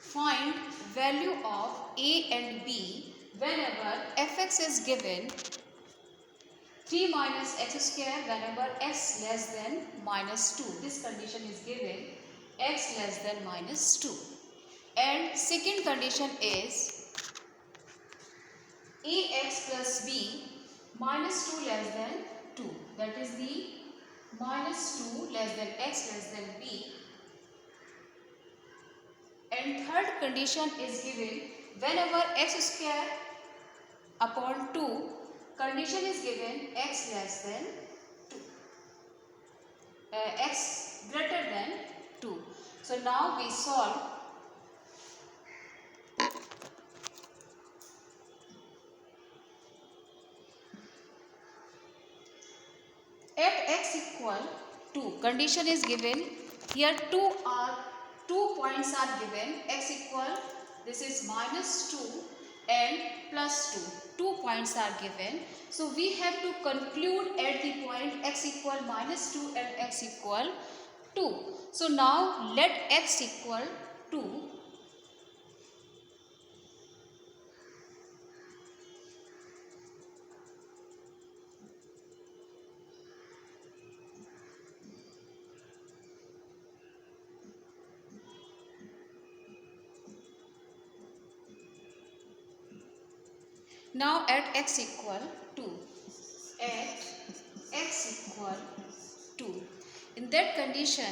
Find value of a and b whenever fx is given 3 minus x square whenever x less than minus 2. This condition is given x less than minus 2. And second condition is ax plus b minus 2 less than 2. That is the minus 2 less than x less than b. And third condition is given whenever x square upon 2, condition is given x less than 2, x greater than 2. So now we solve. At x equal 2, condition is given here. Two points are given. X equal, this is minus 2 and plus 2. 2 points are given. So we have to conclude at the point x equal minus 2 and x equal 2. So now let x equal 2. Now at x equal 2, at x equal 2, in that condition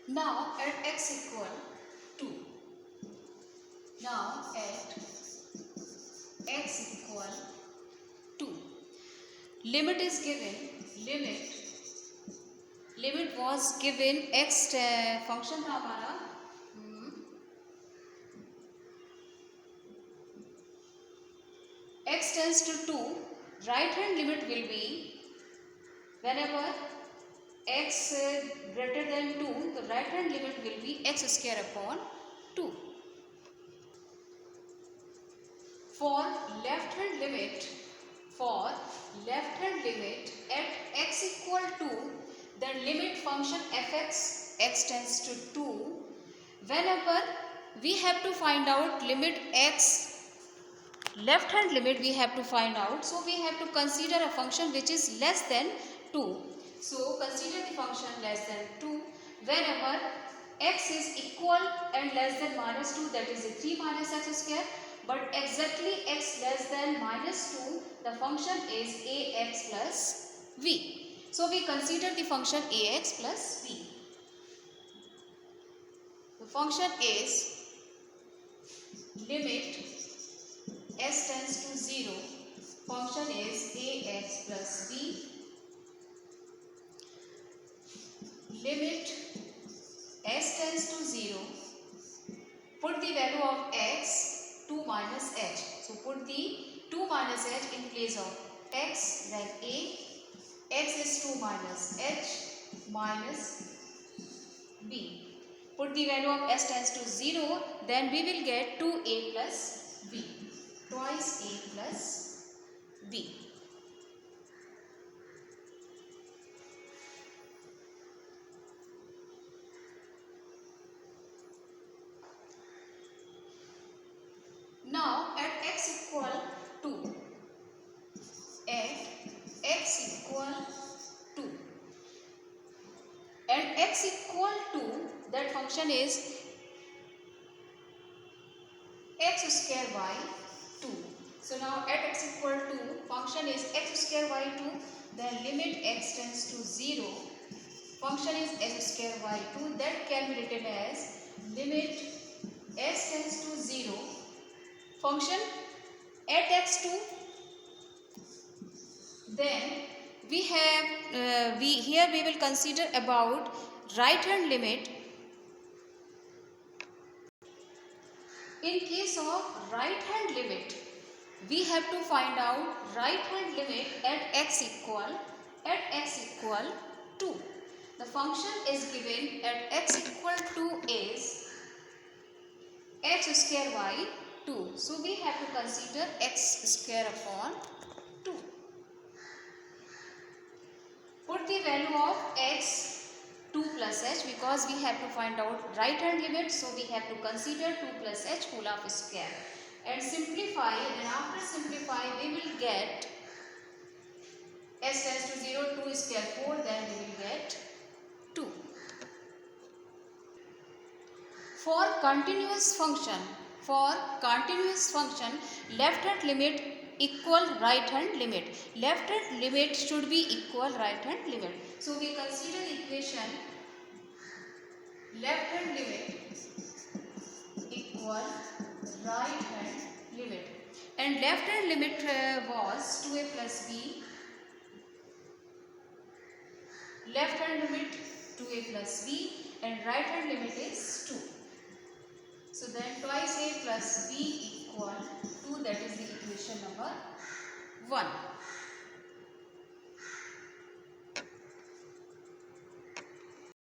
now at x equal 2. Now at x equal 2, limit is given. Limit was given x function था हमारा x tends to 2. Right hand limit will be whenever x greater than 2, the right hand limit will be x square upon 2. For left hand limit at x equal 2, the limit function fx x tends to 2. Whenever we have to find out limit x, left hand limit we have to find out, so we have to consider a function which is less than 2. So consider the function less than 2 whenever x is equal and less than minus 2, that is 3 minus x square, but exactly x less than minus 2, the function is ax plus v. So we consider the function ax plus v. The function is limit s tends to 0, function is ax plus v. Limit s tends to 0, put the value of x 2 minus h. So put the 2 minus h in place of x, then a, x is 2 minus h minus b. Put the value of s tends to 0, then we will get 2a plus b, twice a plus b. Now at x equal 2, at x equal 2, and x equal 2, that function is x square y 2. So now at x equal 2, function is x square y 2, then limit x tends to 0, function is x square y 2, that can be written as limit s tends to 0, function at x2, then here we will consider about right hand limit. In case of right hand limit, we have to find out right hand limit at x equal to. The function is given at x equal to is x square y 2. So we have to consider x square upon 2. Put the value of x 2 plus h, because we have to find out right hand limit, so we have to consider 2 plus h whole of square and simplify, and after simplify we will get s tends to 0, 2 square 4, then we will get 2. For continuous function, left hand limit equal right hand limit. Left hand limit should be equal right hand limit. So we consider the equation left hand limit equal right hand limit. And left hand limit was 2a plus b. Left hand limit 2a plus b and right hand limit is 2. So then twice a plus b equal 2, that is the equation number 1.